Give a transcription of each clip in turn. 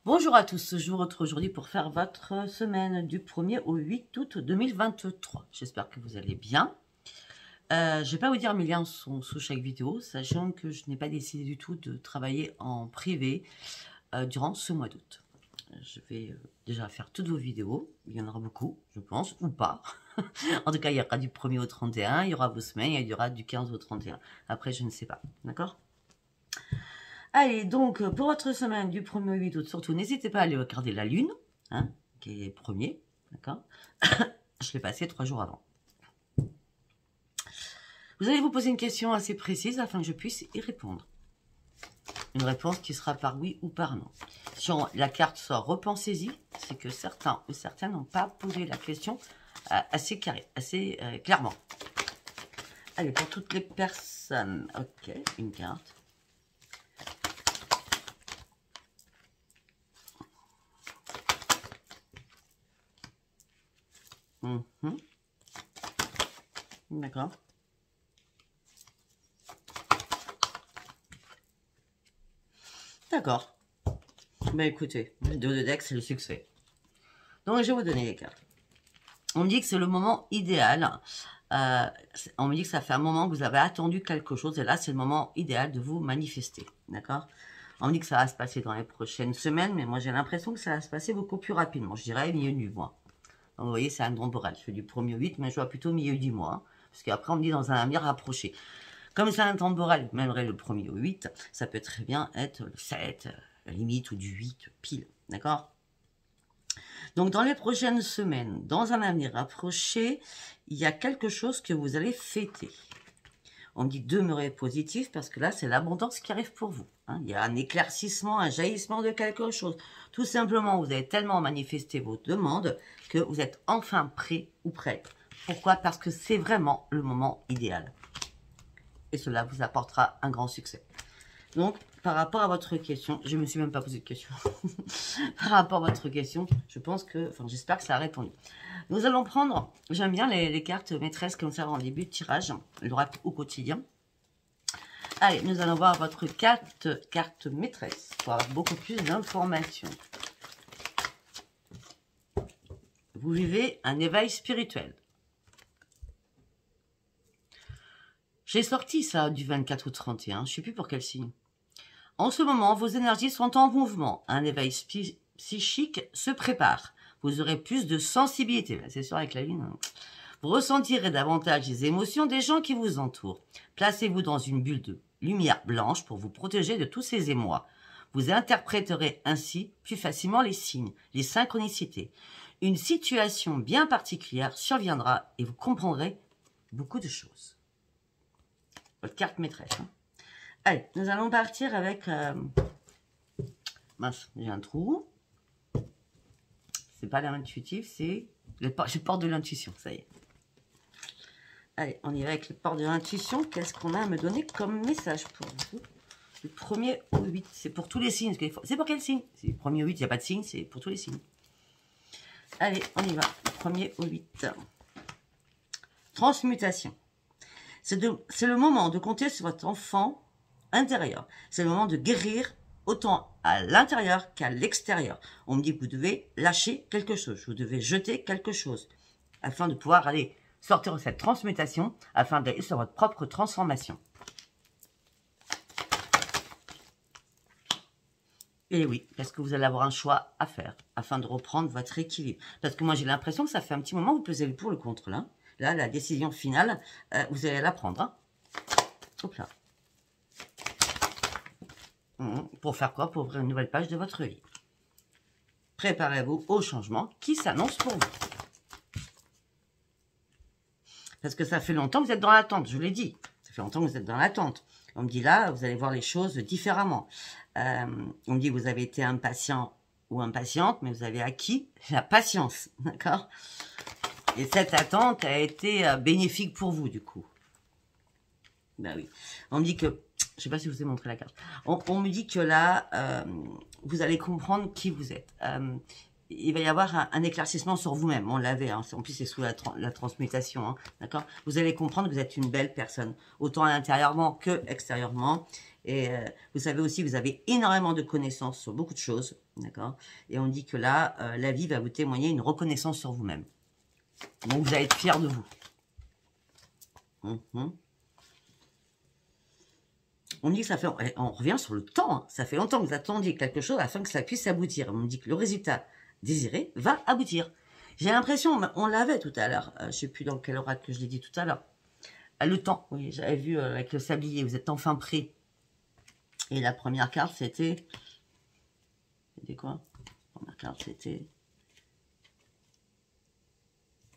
Bonjour à tous, je vous retrouve aujourd'hui pour faire votre semaine du 1er au 8 août 2023. J'espère que vous allez bien. Je ne vais pas vous dire mes liens sont sous chaque vidéo, sachant que je n'ai pas décidé du tout de travailler en privé durant ce mois d'août. Je vais déjà faire toutes vos vidéos, il y en aura beaucoup, je pense, ou pas. En tout cas, il y aura du 1er au 31, il y aura vos semaines, et il y aura du 15 au 31. Après, je ne sais pas, d'accord ? Allez, donc, pour votre semaine du 1er au 8 août, surtout, n'hésitez pas à aller regarder la lune, hein, qui est premier, d'accord. Je l'ai passé 3 jours avant. Vous allez vous poser une question assez précise afin que je puisse y répondre. Une réponse qui sera par oui ou par non. Si la carte sort repensez-y, c'est que certains ou certaines n'ont pas posé la question assez clairement. Allez, pour toutes les personnes, ok, une carte. D'accord. D'accord. Ben écoutez, le 2 de deck, c'est le succès. Donc, je vais vous donner les cartes. On me dit que c'est le moment idéal. On me dit que ça fait un moment que vous avez attendu quelque chose. Et là, c'est le moment idéal de vous manifester. D'accord? On me dit que ça va se passer dans les prochaines semaines. Mais moi, j'ai l'impression que ça va se passer beaucoup plus rapidement. Je dirais milieu du mois. Donc, vous voyez, c'est un temporel. Je fais du 1er au 8, mais je vois plutôt milieu du mois. Hein, parce qu'après, on me dit dans un avenir rapproché. Comme c'est un temporel, même le 1er au 8, ça peut très bien être le 7, la limite, ou du 8 pile. D'accord? Donc, dans les prochaines semaines, dans un avenir rapproché, il y a quelque chose que vous allez fêter. On me dit demeurer positif parce que là, c'est l'abondance qui arrive pour vous. Hein. Il y a un éclaircissement, un jaillissement de quelque chose. Tout simplement, vous avez tellement manifesté vos demandes que vous êtes enfin prêt ou prête. Pourquoi? Parce que c'est vraiment le moment idéal. Et cela vous apportera un grand succès. Donc, par rapport à votre question, je ne me suis même pas posé de question. Par rapport à votre question, je pense que, enfin, j'espère que ça a répondu. Nous allons prendre, j'aime bien les cartes maîtresses comme ça en début de tirage, l'oracle au quotidien. Allez, nous allons voir votre carte maîtresse pour avoir beaucoup plus d'informations. Vous vivez un éveil spirituel. J'ai sorti ça du 24 au 31, je ne sais plus pour quel signe. En ce moment, vos énergies sont en mouvement. Un éveil psychique se prépare. Vous aurez plus de sensibilité. C'est sûr, avec la lune. Vous ressentirez davantage les émotions des gens qui vous entourent. Placez-vous dans une bulle de lumière blanche pour vous protéger de tous ces émois. Vous interpréterez ainsi plus facilement les signes, les synchronicités. Une situation bien particulière surviendra et vous comprendrez beaucoup de choses. Votre carte maîtresse. Hein. Allez, nous allons partir avec... Mince, j'ai un trou. C'est pas l'intuitif, c'est... Je porte de l'intuition, ça y est. Allez, on y va avec le port de l'intuition. Qu'est-ce qu'on a à me donner comme message pour vous? Le 1er au 8, c'est pour tous les signes. C'est pour quel signe? C'est le 1er au 8, il n'y a pas de signe, c'est pour tous les signes. Allez, on y va. Le 1er au 8. Transmutation. C'est le moment de compter sur votre enfant intérieur. C'est le moment de guérir autant à l'intérieur qu'à l'extérieur. On me dit que vous devez lâcher quelque chose. Vous devez jeter quelque chose afin de pouvoir aller sortir de cette transmutation, afin d'aller sur votre propre transformation. Et oui, parce que vous allez avoir un choix à faire afin de reprendre votre équilibre. Parce que moi, j'ai l'impression que ça fait un petit moment que vous pesez le pour, le contre. Là, la décision finale, vous allez la prendre. Hein. Hop là. Pour faire quoi? Pour ouvrir une nouvelle page de votre vie. Préparez-vous au changement qui s'annonce pour vous. Parce que ça fait longtemps que vous êtes dans l'attente, je vous l'ai dit. Ça fait longtemps que vous êtes dans l'attente. On me dit là, vous allez voir les choses différemment. On me dit que vous avez été impatient ou impatiente, mais vous avez acquis la patience, d'accord? Et cette attente a été bénéfique pour vous, du coup. Ben oui. On me dit que... Je ne sais pas si je vous ai montré la carte. On me dit que là, vous allez comprendre qui vous êtes. Il va y avoir un éclaircissement sur vous-même. On l'avait, hein. En plus c'est sous la transmutation, hein. D'accord. Vous allez comprendre que vous êtes une belle personne, autant intérieurement que extérieurement. Et vous savez aussi que vous avez énormément de connaissances sur beaucoup de choses, d'accord? Et on dit que là, la vie va vous témoigner une reconnaissance sur vous-même. Donc vous allez être fiers de vous. On dit que ça fait, on revient sur le temps, hein. Ça fait longtemps que vous attendiez quelque chose afin que ça puisse aboutir. On dit que le résultat désiré va aboutir. J'ai l'impression, on l'avait tout à l'heure, je ne sais plus dans quel oracle que je l'ai dit tout à l'heure. Le temps, oui, j'avais vu avec le sablier, vous êtes enfin prêt. Et la première carte, c'était... C'était quoi? La première carte, c'était...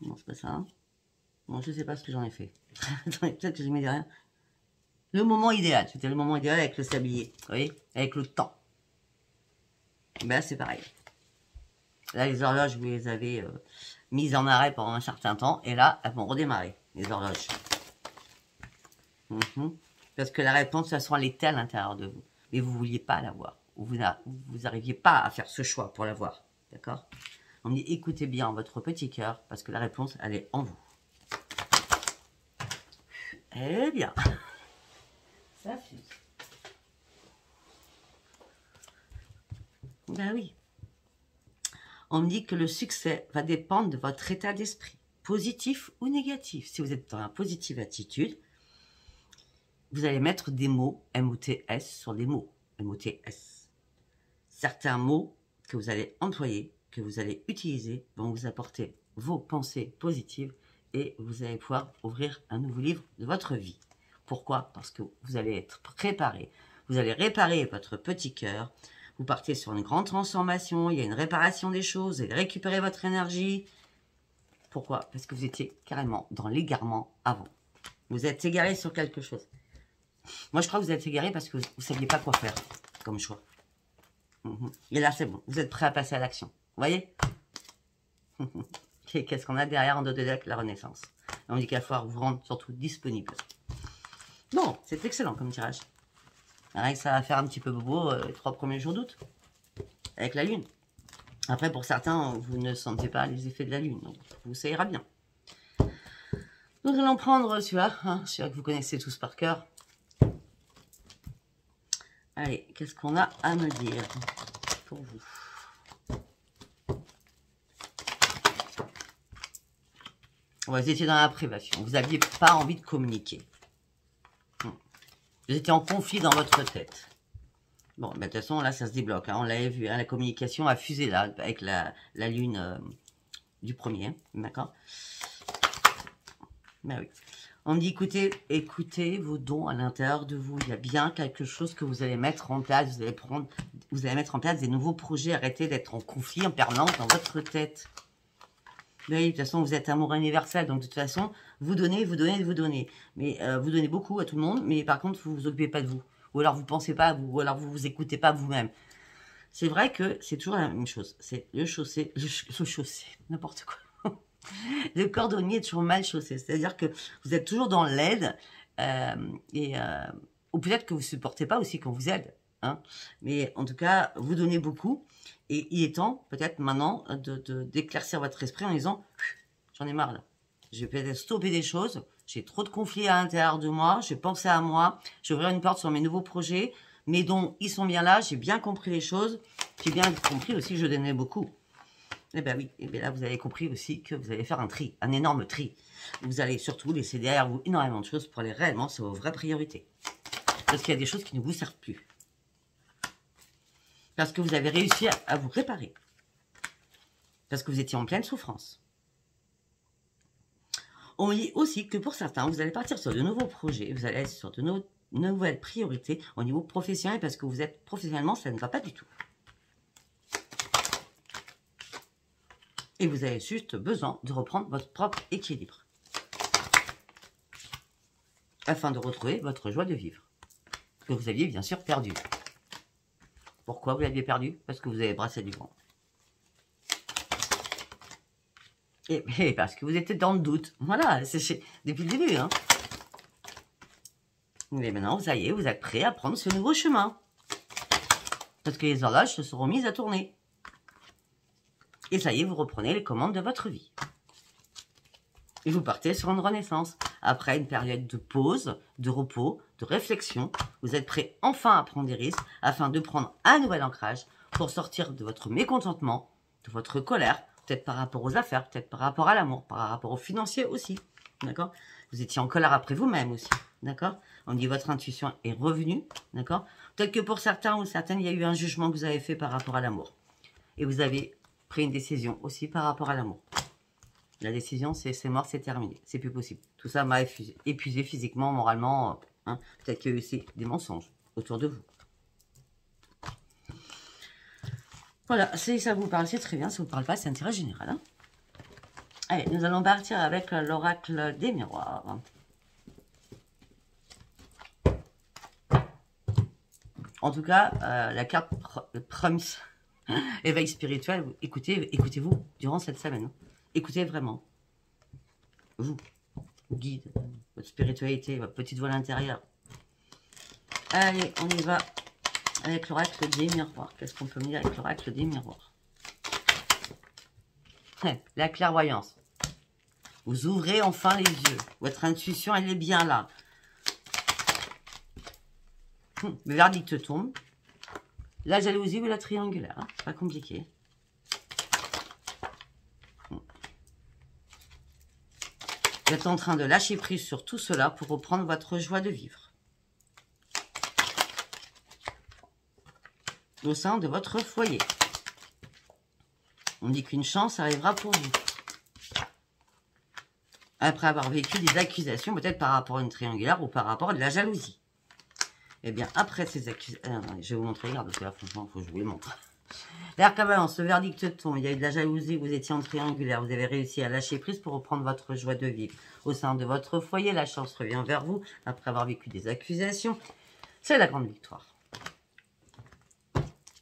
Non, c'est pas ça. Hein. Bon, je ne sais pas ce que j'en ai fait. Attendez, peut-être que j'ai mis derrière. Le moment idéal, c'était le moment idéal avec le sablier, vous voyez, avec le temps. Ben c'est pareil. Là, les horloges, vous les avez mises en arrêt pendant un certain temps, et là, elles vont redémarrer, les horloges. Parce que la réponse, ça sera, elle était à l'intérieur de vous. Mais vous ne vouliez pas l'avoir. Vous n'arriviez pas à faire ce choix pour l'avoir. D'accord? On dit, écoutez bien votre petit cœur, parce que la réponse, elle est en vous. Eh bien... Ça fuse. Ben oui. On me dit que le succès va dépendre de votre état d'esprit, positif ou négatif. Si vous êtes dans la positive attitude, vous allez mettre des mots M-O-T-S sur des mots M-O-T-S. Certains mots que vous allez employer, que vous allez utiliser, vont vous apporter vos pensées positives et vous allez pouvoir ouvrir un nouveau livre de votre vie. Pourquoi? Parce que vous allez être préparé. Vous allez réparer votre petit cœur. Vous partez sur une grande transformation. Il y a une réparation des choses. Vous allez récupérer votre énergie. Pourquoi? Parce que vous étiez carrément dans l'égarement avant. Vous êtes égaré sur quelque chose. Moi, je crois que vous êtes égaré parce que vous ne saviez pas quoi faire comme choix. Et là, c'est bon. Vous êtes prêt à passer à l'action. Vous voyez? Qu'est-ce qu'on a derrière en dos de deck? La renaissance. On dit qu'il va falloir vous rendre surtout disponible. Bon, c'est excellent comme tirage. Rien que ça va faire un petit peu bobo les 3 premiers jours d'août. Avec la lune. Après, pour certains, vous ne sentez pas les effets de la lune. Donc, ça ira bien. Nous allons prendre celui-là. Hein, celui-là que vous connaissez tous par cœur. Allez, qu'est-ce qu'on a à me dire pour vous? Vous étiez dans la privation. Vous n'aviez pas envie de communiquer. Vous étiez en conflit dans votre tête. Bon, ben, de toute façon, là, ça se débloque. Hein, on l'avait vu, hein, la communication a fusé là, avec la lune du premier. Hein, d'accord? Ben oui. On me dit, écoutez vos dons à l'intérieur de vous. Il y a bien quelque chose que vous allez mettre en place. Vous allez mettre en place des nouveaux projets. Arrêtez d'être en conflit en permanence dans votre tête. Oui, de toute façon, vous êtes amour universel, donc de toute façon, vous donnez, vous donnez, vous donnez. Mais vous donnez beaucoup à tout le monde, mais par contre, vous vous occupez pas de vous. Ou alors, vous pensez pas à vous, ou alors, vous vous écoutez pas vous-même. C'est vrai que c'est toujours la même chose. C'est le chaussé, n'importe quoi. Le cordonnier est toujours mal chaussé. C'est-à-dire que vous êtes toujours dans l'aide, ou peut-être que vous supportez pas aussi qu'on vous aide. Hein. Mais en tout cas, vous donnez beaucoup. Et il est temps, peut-être maintenant, d'éclaircir votre esprit en disant « J'en ai marre là. Je vais peut-être stopper des choses. J'ai trop de conflits à l'intérieur de moi. Je vais penser à moi. Je vais ouvrir une porte sur mes nouveaux projets. Mes dons, ils sont bien là. J'ai bien compris les choses. J'ai bien compris aussi que je donnais beaucoup. » Eh bien oui, et bien là, vous avez compris aussi que vous allez faire un tri, un énorme tri. Vous allez surtout laisser derrière vous énormément de choses pour aller réellement sur vos vraies priorités. Parce qu'il y a des choses qui ne vous servent plus. Parce que vous avez réussi à vous réparer. Parce que vous étiez en pleine souffrance. On dit aussi que pour certains, vous allez partir sur de nouveaux projets, vous allez être sur de nouvelles priorités au niveau professionnel, parce que vous êtes professionnellement, ça ne va pas du tout. Et vous avez juste besoin de reprendre votre propre équilibre. Afin de retrouver votre joie de vivre. Que vous aviez bien sûr perdu. Pourquoi vous l'aviez perdu? Parce que vous avez brassé du vent. Et parce que vous étiez dans le doute. Voilà, c'est depuis le début. Hein. Mais maintenant, ça y est, vous êtes prêt à prendre ce nouveau chemin. Parce que les horloges se seront mises à tourner. Et ça y est, vous reprenez les commandes de votre vie. Et vous partez sur une renaissance. après une période de pause, de repos, de réflexion, vous êtes prêt enfin à prendre des risques afin de prendre un nouvel ancrage pour sortir de votre mécontentement, de votre colère, peut-être par rapport aux affaires, peut-être par rapport à l'amour, par rapport aux financiers aussi, d'accord? Vous étiez en colère après vous-même aussi, d'accord? On dit votre intuition est revenue, d'accord? Peut-être que pour certains ou certaines, il y a eu un jugement que vous avez fait par rapport à l'amour. Et vous avez pris une décision aussi par rapport à l'amour. La décision, c'est mort, c'est terminé, c'est plus possible. Tout ça m'a épuisé physiquement, moralement, hein. Peut-être qu'il y a eu aussi des mensonges autour de vous. Voilà, si ça vous parle, c'est très bien. Si ça ne vous parle pas, c'est un tirage général. Hein. Allez, nous allons partir avec l'oracle des miroirs. En tout cas, la carte Promise, éveil spirituel, écoutez-vous durant cette semaine. Écoutez vraiment. Vous, guide, votre spiritualité, votre petite voix à l'intérieur. Allez, on y va. Avec l'oracle des miroirs. Qu'est-ce qu'on peut me dire avec l'oracle des miroirs? La clairvoyance. Vous ouvrez enfin les yeux. Votre intuition, elle est bien là. Le verdict tombe. La jalousie ou la triangulaire. Hein, pas compliqué. Vous êtes en train de lâcher prise sur tout cela pour reprendre votre joie de vivre. Au sein de votre foyer. On dit qu'une chance arrivera pour vous. Après avoir vécu des accusations, peut-être par rapport à une triangulaire ou par rapport à de la jalousie. Eh bien, après ces accusations... je vais vous montrer, regarde, parce que là, franchement, il faut que je vous les montre. L'arc-balance, le verdict tombe. Il y a eu de la jalousie, vous étiez en triangulaire. Vous avez réussi à lâcher prise pour reprendre votre joie de vivre. Au sein de votre foyer, la chance revient vers vous après avoir vécu des accusations. C'est la grande victoire.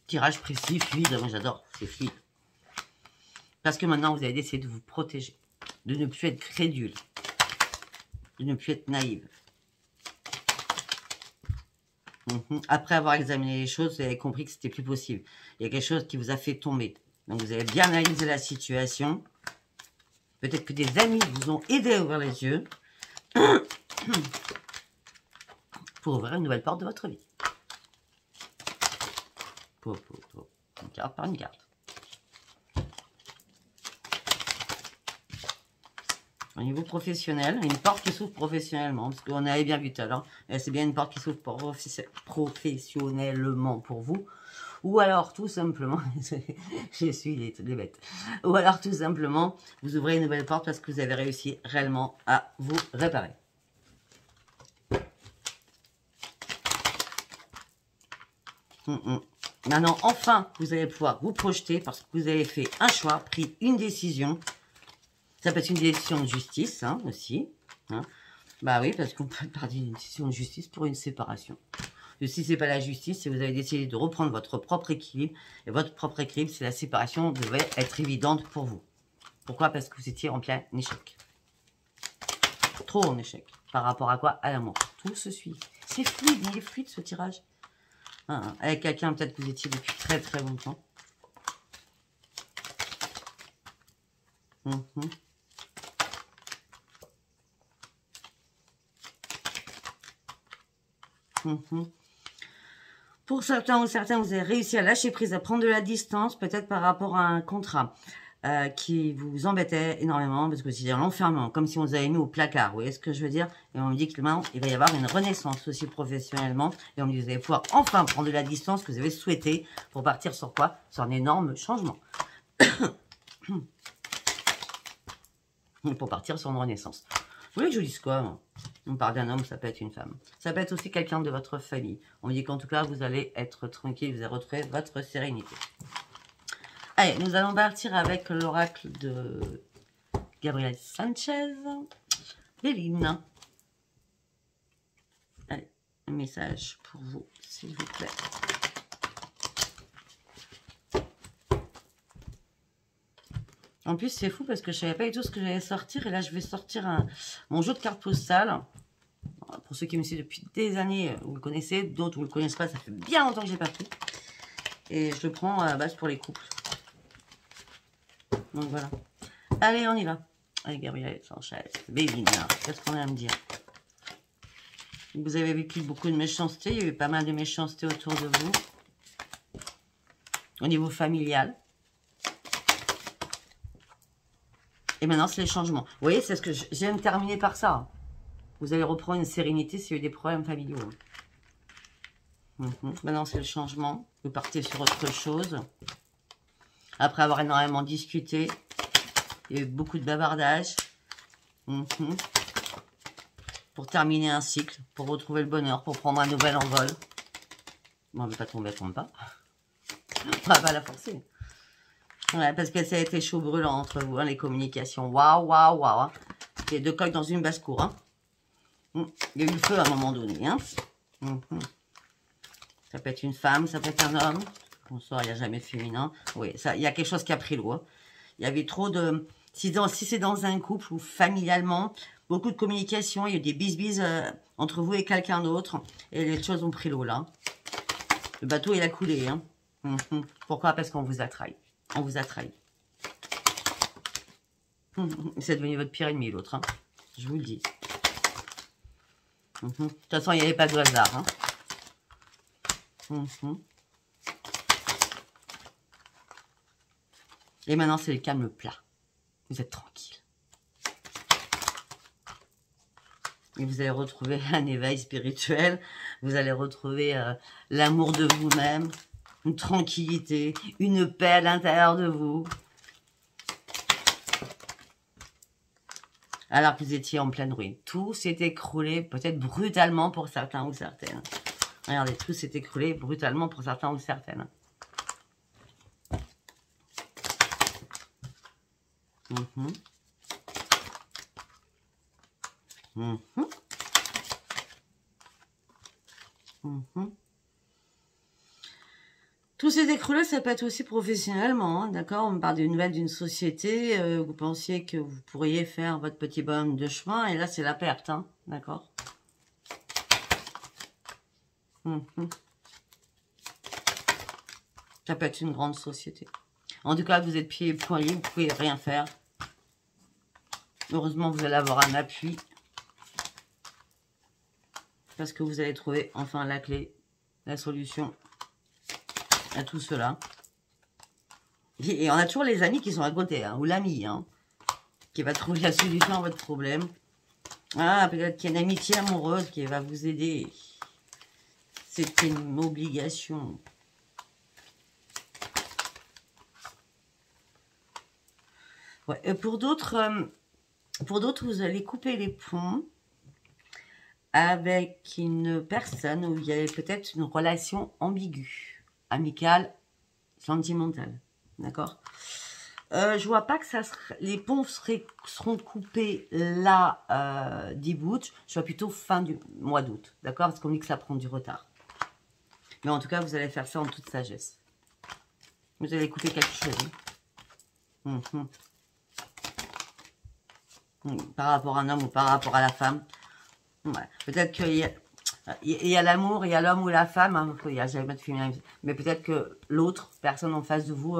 Tirage précis, fluide, moi j'adore, c'est fluide. Parce que maintenant vous avez décidé de vous protéger, de ne plus être crédule, de ne plus être naïve. Après avoir examiné les choses, vous avez compris que c'était plus possible. Il y a quelque chose qui vous a fait tomber. Donc vous avez bien analysé la situation. Peut-être que des amis vous ont aidé à ouvrir les yeux pour ouvrir une nouvelle porte de votre vie. Une carte par une carte. Au niveau professionnel, une porte qui s'ouvre professionnellement, parce qu'on avait bien vu tout à l'heure, c'est bien une porte qui s'ouvre professionnellement pour vous, ou alors tout simplement, je suis les bêtes, ou alors tout simplement, vous ouvrez une nouvelle porte parce que vous avez réussi réellement à vous réparer. Maintenant, enfin, vous allez pouvoir vous projeter parce que vous avez fait un choix, pris une décision. Ça peut être une décision de justice, hein, aussi. Hein. Bah oui, parce qu'on peut partir d'une décision de justice pour une séparation. Et si ce n'est pas la justice, si vous avez décidé de reprendre votre propre équilibre, et votre propre équilibre, c'est la séparation devait être évidente pour vous. Pourquoi? Parce que vous étiez en plein échec. Trop en échec. Par rapport à quoi? À l'amour. Tout se suit. C'est fluide, il est fluide ce tirage. Avec quelqu'un peut-être que vous étiez depuis très très longtemps. Pour certains ou certaines, vous avez réussi à lâcher prise, à prendre de la distance, peut-être par rapport à un contrat qui vous embêtait énormément, parce que c'était un enfermement, comme si on vous avait mis au placard, vous voyez ce que je veux dire? Et on me dit que maintenant, il va y avoir une renaissance aussi professionnellement, et on me dit que vous allez pouvoir enfin prendre de la distance que vous avez souhaité, pour partir sur quoi? Sur un énorme changement. Pour partir sur une renaissance. Vous voulez que je vous dise quoi, moi? On parle d'un homme, ça peut être une femme. Ça peut être aussi quelqu'un de votre famille. On dit qu'en tout cas, vous allez être tranquille, vous allez retrouver votre sérénité. Allez, nous allons partir avec l'oracle de Gabriel Sanchez. Léline. Allez, un message pour vous, s'il vous plaît. En plus, c'est fou parce que je ne savais pas du tout ce que j'allais sortir. Et là, je vais sortir mon jeu de cartes postales. Pour ceux qui me suivent depuis des années, vous le connaissez. D'autres, vous ne le connaissez pas. Ça fait bien longtemps que je n'ai pas pris. Et je le prends à la base pour les couples. Donc voilà. Allez, on y va. Allez, Gabriel Sanchez. Béline, qu'est-ce qu'on a à me dire? Vous avez vécu beaucoup de méchanceté. Il y a eu pas mal de méchanceté autour de vous. Au niveau familial. Et maintenant, c'est les changements. Vous voyez, c'est ce que je viens de terminer par ça. Vous allez reprendre une sérénité s'il y a eu des problèmes familiaux. Maintenant, c'est le changement. Vous partez sur autre chose. Après avoir énormément discuté. Il y a eu beaucoup de bavardage. Pour terminer un cycle. Pour retrouver le bonheur. Pour prendre un nouvel envol. Bon, on ne veut pas tomber, elle tombe pas. On va pas la forcer. Ouais, parce que ça a été chaud brûlant entre vous, hein, les communications. Waouh, waouh, waouh. Hein. Il y a deux coqs dans une basse-cour. Hein. Il y a eu le feu à un moment donné. Hein. Ça peut être une femme, ça peut être un homme. Bonsoir, il n'y a jamais de féminin. Oui, ça, il y a quelque chose qui a pris l'eau. Hein. Il y avait trop de... Si c'est dans un couple ou familialement, beaucoup de communication, il y a eu des bisbises entre vous et quelqu'un d'autre. Et les choses ont pris l'eau là. Le bateau, il a coulé. Hein. Pourquoi? Parce qu'on vous a trahi. On vous a trahi. C'est devenu votre pire ennemi, l'autre. Hein. Je vous le dis. De toute façon, il n'y avait pas de hasard. Hein. Et maintenant, c'est le calme plat. Vous êtes tranquille. Et vous allez retrouver un éveil spirituel. Vous allez retrouver l'amour de vous-même. Une tranquillité. Une paix à l'intérieur de vous. Alors que vous étiez en pleine ruine. Tout s'est écroulé, peut-être brutalement pour certains ou certaines. Regardez, tout s'est écroulé brutalement pour certains ou certaines. Tout s'est écroulé, ça peut être aussi professionnellement, hein, d'accord? On me parle d'une nouvelle d'une société, vous pensiez que vous pourriez faire votre petit bonhomme de chemin, et là c'est la perte, hein, d'accord? Ça peut être une grande société. En tout cas, vous êtes pieds et poings libres, vous ne pouvez rien faire. Heureusement, vous allez avoir un appui. Parce que vous allez trouver enfin la clé, la solution à tout cela. Et on a toujours les amis qui sont à côté, hein, ou l'ami, hein, qui va trouver la solution à votre problème. Ah, peut-être qu'il y a une amitié amoureuse qui va vous aider. C'est une obligation. Ouais. Et pour d'autres, vous allez couper les ponts avec une personne où il y a peut-être une relation ambiguë, amicale, sentimentale. D'accord? Je vois pas que les ponts seront coupés là, 10 août. Je vois plutôt fin du mois d'août. D'accord? Parce qu'on dit que ça prend du retard. Mais en tout cas, vous allez faire ça en toute sagesse. Vous allez couper quelque chose. Par rapport à un homme ou par rapport à la femme. Ouais. Peut-être qu'il y a l'amour, il y a l'homme ou la femme. Hein, il n'y a jamais de féminin. Mais peut-être que l'autre personne en face de vous,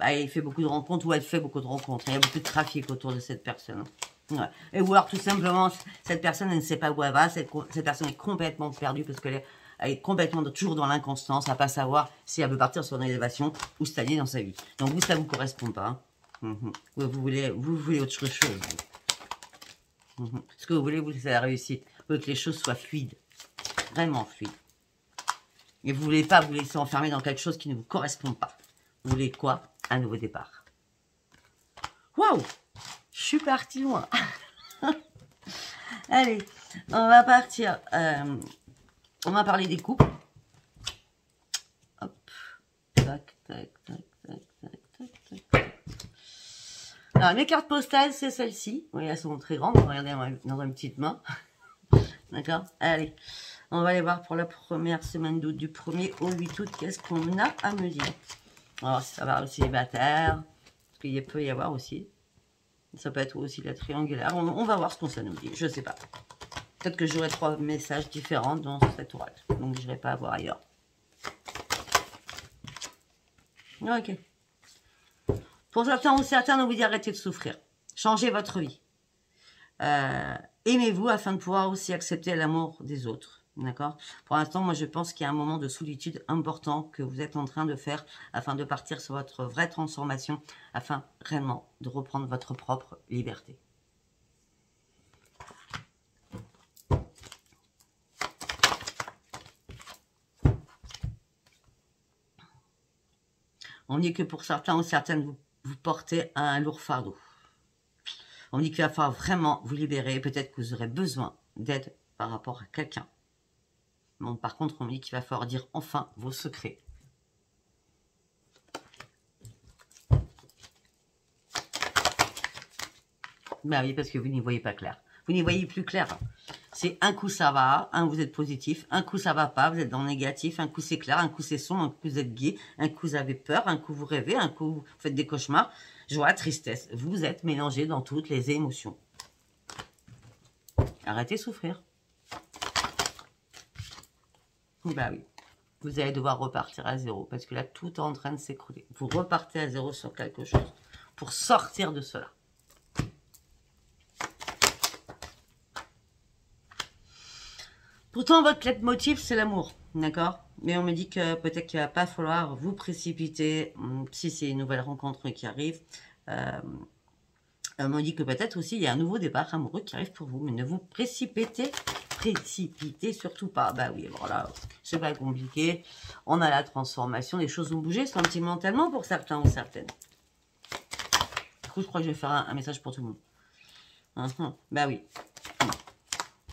il fait beaucoup de rencontres ou elle fait beaucoup de rencontres. Il y a beaucoup de trafic autour de cette personne. Ouais. Et ou alors tout simplement, cette personne, elle ne sait pas où elle va. Cette personne est complètement perdue parce qu'elle est complètement toujours dans l'inconstance, à pas savoir si elle veut partir sur une élévation ou stagner dans sa vie. Donc vous, ça vous correspond pas. Hein. Vous voulez autre chose. Ce que vous voulez, c'est la réussite. Vous voulez que les choses soient fluides. Vraiment fluides. Et vous ne voulez pas vous laisser enfermer dans quelque chose qui ne vous correspond pas. Vous voulez quoi? Un nouveau départ. Waouh! Je suis partie loin. Allez, on va partir. On va parler des couples. Hop. Tac, tac, tac, tac, tac, tac, tac. Alors, mes cartes postales, c'est celle-ci. Oui, elles sont très grandes. Regardez dans une petite main. D'accord? Allez, on va aller voir pour la première semaine d'août, du 1er au 8 août, qu'est-ce qu'on a à me dire? Alors, ça va aussi les célibataires, parce qu'il peut y avoir aussi. Ça peut être aussi la triangulaire. On va voir ce qu'on ça nous dit, je sais pas. Peut-être que j'aurai 3 messages différents dans cet oral. Donc, je n'irai pas voir ailleurs. Ok. Pour certains ou certains, on vous dit arrêtez de souffrir. Changez votre vie. Aimez-vous afin de pouvoir aussi accepter l'amour des autres. D'accord? Pour l'instant, moi, je pense qu'il y a un moment de solitude important que vous êtes en train de faire afin de partir sur votre vraie transformation, afin réellement de reprendre votre propre liberté. On dit que pour certains ou certaines, vous portez un lourd fardeau. On dit qu'il va falloir vraiment vous libérer. Peut-être que vous aurez besoin d'aide par rapport à quelqu'un. Bon, par contre, on dit qu'il va falloir dire enfin vos secrets. Ben oui, parce que vous n'y voyez pas clair. Vous n'y voyez plus clair. C'est un coup ça va, un vous êtes positif, un coup ça va pas, vous êtes dans le négatif, un coup c'est clair, un coup c'est sombre, un coup vous êtes gai, un coup vous avez peur, un coup vous rêvez, un coup vous faites des cauchemars. Joie, tristesse, vous êtes mélangé dans toutes les émotions. Arrêtez de souffrir. Bah oui, vous allez devoir repartir à zéro, parce que là, tout est en train de s'écrouler. Vous repartez à zéro sur quelque chose pour sortir de cela. Pourtant, votre leitmotiv, c'est l'amour, d'accord? Mais on me dit que peut-être qu'il ne va pas falloir vous précipiter si c'est une nouvelle rencontre qui arrive. On me dit que peut-être aussi, il y a un nouveau départ amoureux qui arrive pour vous. Mais ne vous précipitez surtout pas. Bah oui, voilà, c'est pas compliqué. On a la transformation, les choses ont bougé sentimentalement pour certains ou certaines. Du coup, je crois que je vais faire un message pour tout le monde. Bah oui.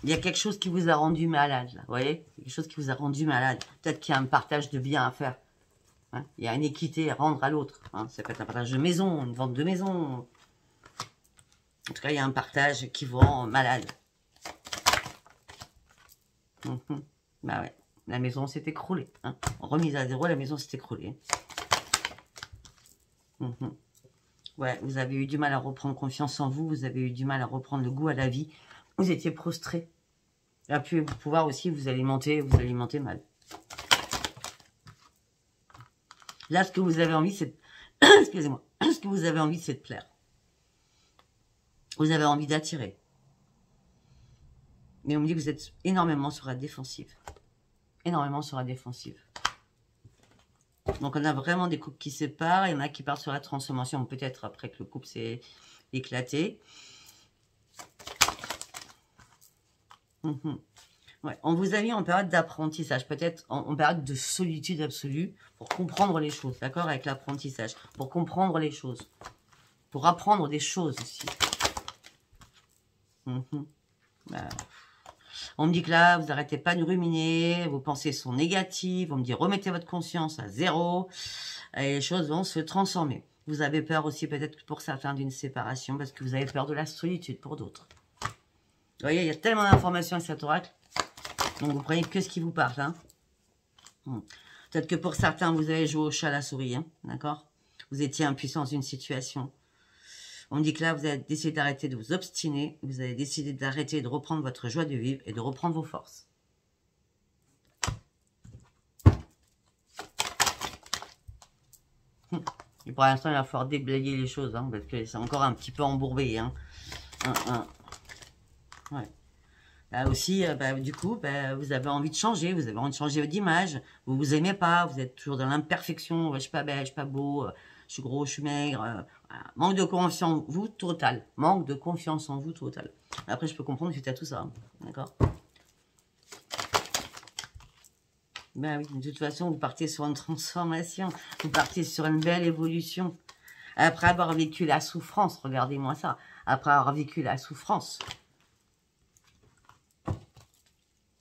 Il y a quelque chose qui vous a rendu malade, là, vous voyez? Quelque chose qui vous a rendu malade. Peut-être qu'il y a un partage de biens à faire. Hein, il y a une équité à rendre à l'autre. Hein, ça peut être un partage de maison, une vente de maison. En tout cas, il y a un partage qui vous rend malade. Bah ouais, la maison s'est écroulée. Hein. Remise à zéro, la maison s'est écroulée. Ouais, vous avez eu du mal à reprendre confiance en vous. Vous avez eu du mal à reprendre le goût à la vie. Vous étiez prostré. Et puis, pouvoir aussi vous alimenter mal. Là, ce que vous avez envie, c'est... Excusez-moi. Ce que vous avez envie, c'est de plaire. Vous avez envie d'attirer. Mais on me dit que vous êtes énormément sur la défensive. Énormément sur la défensive. Donc, on a vraiment des couples qui se séparent. Il y en a qui partent sur la transformation. Peut-être après que le couple s'est éclaté. Ouais, on vous a mis en période d'apprentissage, peut-être en période de solitude absolue, pour comprendre les choses, d'accord, avec l'apprentissage, pour comprendre les choses, pour apprendre des choses aussi. Bah, on me dit que là, vous n'arrêtez pas de ruminer, vos pensées sont négatives, on me dit remettez votre conscience à zéro, et les choses vont se transformer. Vous avez peur aussi peut-être pour certains d'une séparation, parce que vous avez peur de la solitude pour d'autres. Vous voyez, il y a tellement d'informations à cet oracle. Donc, vous prenez que ce qui vous parle. Hein. Peut-être que pour certains, vous avez joué au chat à la souris. Hein, d'accord? Vous étiez impuissant dans une situation. On dit que là, vous avez décidé d'arrêter de vous obstiner. Vous avez décidé d'arrêter de reprendre votre joie de vivre et de reprendre vos forces. Et pour l'instant, il va falloir déblayer les choses. Hein, parce que c'est encore un petit peu embourbé. Hein. Ouais. Là aussi, du coup, vous avez envie de changer, vous avez envie de changer d'image, vous vous aimez pas, vous êtes toujours dans l'imperfection, je suis pas belle, je suis pas beau, je suis gros, je suis maigre, voilà. Manque de confiance en vous total, manque de confiance en vous total. Après, je peux comprendre suite à tout ça, hein. D'accord? Ben oui, de toute façon, vous partez sur une transformation, vous partez sur une belle évolution. Après avoir vécu la souffrance, regardez-moi ça, après avoir vécu la souffrance,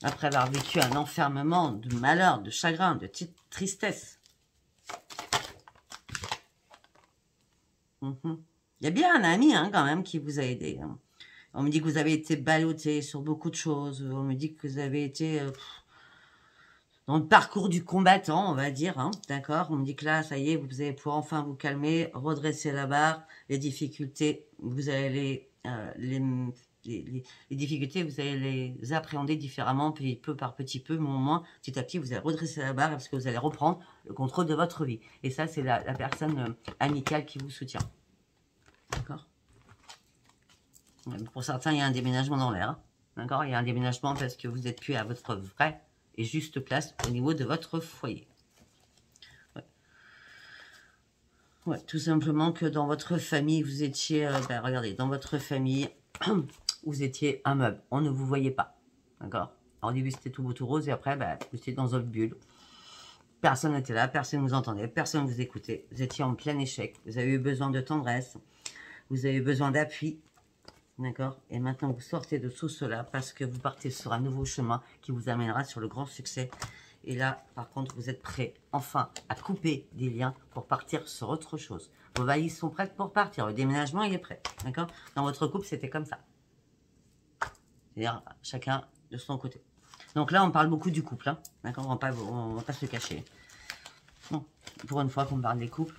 après avoir vécu un enfermement de malheur, de chagrin, de tristesse. Il y a bien un ami hein, quand même qui vous a aidé. Hein. On me dit que vous avez été ballotté sur beaucoup de choses. On me dit que vous avez été dans le parcours du combattant, on va dire. Hein, d'accord? On me dit que là, ça y est, vous allez pouvoir enfin vous calmer, redresser la barre. Les difficultés, vous allez les difficultés, vous allez les appréhender différemment, puis peu par petit peu, mais au moins, petit à petit, vous allez redresser la barre parce que vous allez reprendre le contrôle de votre vie. Et ça, c'est la personne amicale qui vous soutient. D'accord? Pour certains, il y a un déménagement dans l'air. D'accord? Il y a un déménagement parce que vous n'êtes plus à votre vraie et juste place au niveau de votre foyer. Ouais. Ouais, tout simplement que dans votre famille, vous étiez... regardez, dans votre famille, vous étiez un meuble. On ne vous voyait pas. D'accord? Au début, c'était tout beau, tout rose. Et après, vous étiez dans une bulle. Personne n'était là, personne ne vous entendait, personne ne vous écoutait. Vous étiez en plein échec. Vous avez eu besoin de tendresse. Vous avez eu besoin d'appui. D'accord? Et maintenant, vous sortez de tout cela parce que vous partez sur un nouveau chemin qui vous amènera sur le grand succès. Et là, par contre, vous êtes prêts, enfin, à couper des liens pour partir sur autre chose. Vos valises sont prêtes pour partir. Le déménagement, il est prêt. D'accord? Dans votre couple, c'était comme ça. C'est-à-dire, chacun de son côté. Donc là, on parle beaucoup du couple. Hein, d'accord? On va pas se le cacher. Bon, pour une fois qu'on parle des couples.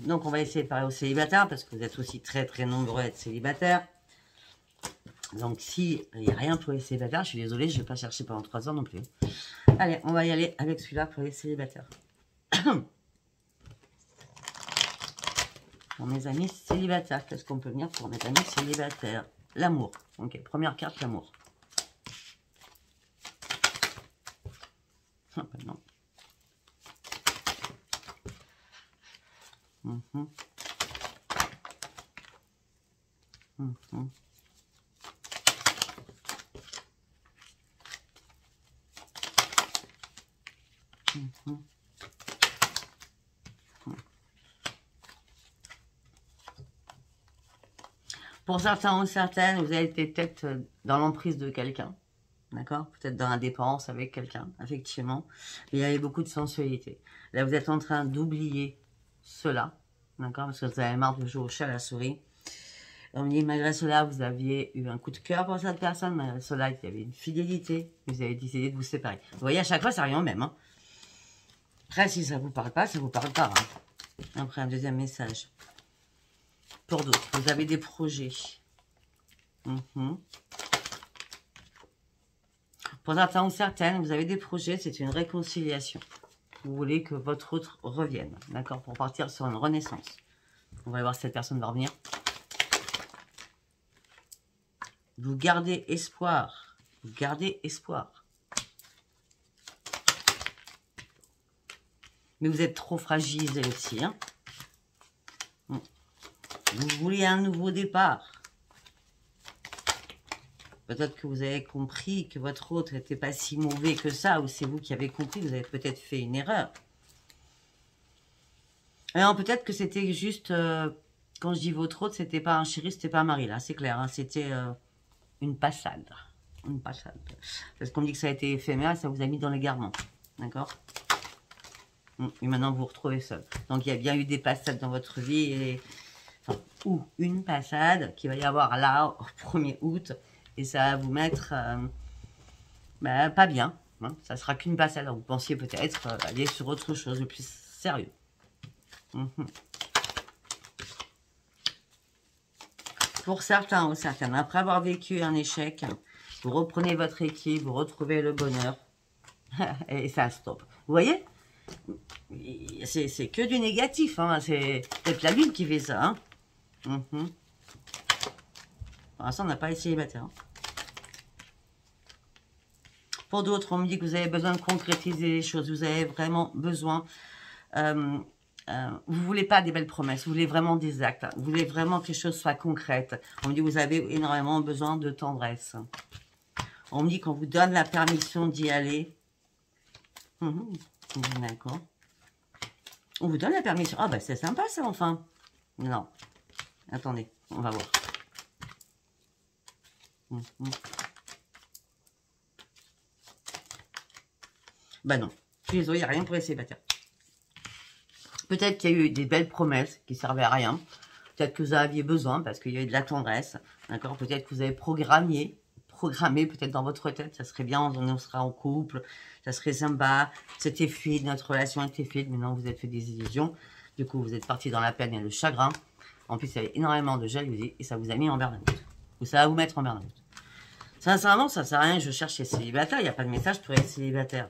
Donc, on va essayer de parler aux célibataires parce que vous êtes aussi très, très nombreux à être célibataires. Donc, s'il n'y a rien pour les célibataires, je suis désolée, je ne vais pas chercher pendant 3 ans non plus. Allez, on va y aller avec celui-là pour les célibataires. Pour mes amis célibataires, qu'est-ce qu'on peut venir pour mes amis célibataires? L'amour. Ok, première carte, l'amour. Ah, ben non. Pour certains ou certaines, vous avez été peut-être dans l'emprise de quelqu'un. D'accord? Peut-être dans la dépendance avec quelqu'un, effectivement. Mais il y avait beaucoup de sensualité. Là, vous êtes en train d'oublier cela. D'accord? Parce que vous avez marre de jouer au chat à la souris. On dit, malgré cela, vous aviez eu un coup de cœur pour cette personne. Malgré cela, il y avait une fidélité. Vous avez décidé de vous séparer. Vous voyez, à chaque fois, ça revient au même. Hein. Après, si ça ne vous parle pas, ça ne vous parle pas. Hein. Après, un deuxième message. Pour d'autres, vous avez des projets. Pour certains ou certaines, vous avez des projets, c'est une réconciliation. Vous voulez que votre autre revienne, d'accord? Pour partir sur une renaissance. On va voir si cette personne va revenir. Vous gardez espoir. Vous gardez espoir. Mais vous êtes trop fragilisé aussi. Hein? Vous voulez un nouveau départ. Peut-être que vous avez compris que votre autre n'était pas si mauvais que ça, ou c'est vous qui avez compris, vous avez peut-être fait une erreur. Alors peut-être que c'était juste, quand je dis votre autre, c'était pas un chéri, c'était pas un mari, là, c'est clair, hein, c'était une passade. Une passade. Parce qu'on me dit que ça a été éphémère, ça vous a mis dans l'égarement. D'accord? Et maintenant vous vous retrouvez seul. Donc il y a bien eu des passades dans votre vie, et, enfin, ou une passade qu'il va y avoir là, au 1er août, et ça va vous mettre pas bien. Hein. Ça sera qu'une passade. Alors, vous pensiez peut-être aller sur autre chose de plus sérieux. Pour certains ou certaines, après avoir vécu un échec, vous reprenez votre équipe, vous retrouvez le bonheur. Et ça stoppe. Vous voyez? C'est que du négatif. Hein. C'est peut-être la lune qui fait ça. Hein. Pour l'instant, on n'a pas les célibataires. Hein. Pour d'autres, on me dit que vous avez besoin de concrétiser les choses. Vous avez vraiment besoin... vous ne voulez pas des belles promesses. Vous voulez vraiment des actes. Vous voulez vraiment que les choses soient concrètes. On me dit que vous avez énormément besoin de tendresse. On me dit qu'on vous donne la permission d'y aller. D'accord. On vous donne la permission. Ah, bah c'est sympa ça, enfin. Non. Attendez, on va voir. Bah non, je suis désolée, il n'y a rien pour les célibataires. Peut-être qu'il y a eu des belles promesses qui ne servaient à rien. Peut-être que vous aviez besoin parce qu'il y a eu de la tendresse. D'accord? Peut-être que vous avez programmé peut-être dans votre tête, ça serait bien, on sera en couple, ça serait sympa, c'était fluide, notre relation était fluide, maintenant vous êtes fait des illusions. Du coup, vous êtes parti dans la peine et le chagrin. En plus, il y avait énormément de jalousie et ça vous a mis en burn-out. Ou ça va vous mettre en burn-out. Sincèrement, ça ne sert à rien, je cherche les célibataires, il n'y a pas de message pour les célibataires.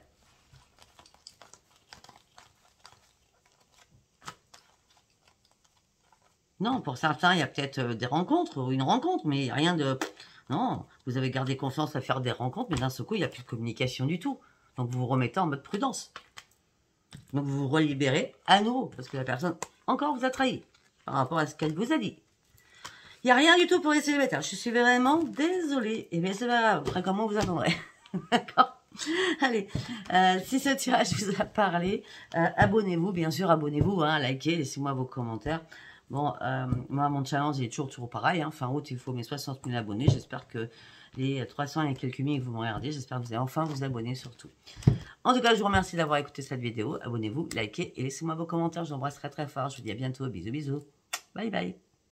Non, pour certains, il y a peut-être des rencontres ou une rencontre, mais rien de... Non, vous avez gardé confiance à faire des rencontres, mais d'un seul coup, il n'y a plus de communication du tout. Donc, vous vous remettez en mode prudence. Donc, vous vous relibérez à nouveau, parce que la personne, encore, vous a trahi par rapport à ce qu'elle vous a dit. Il n'y a rien du tout pour les célibataires. Je suis vraiment désolée. Et bien, c'est pas grave. Après, comment vous attendrez? D'accord. Allez, si ce tirage vous a parlé, abonnez-vous, bien sûr, abonnez-vous, hein, likez, laissez-moi vos commentaires. Bon, moi, mon challenge est toujours pareil. Hein. Fin août, il faut mes 60 000 abonnés. J'espère que les 300 et quelques mille que vous m'ont regardé, j'espère que vous allez enfin vous abonner surtout. En tout cas, je vous remercie d'avoir écouté cette vidéo. Abonnez-vous, likez et laissez-moi vos commentaires. J'embrasse très très fort. Je vous dis à bientôt. Bisous, bisous. Bye bye.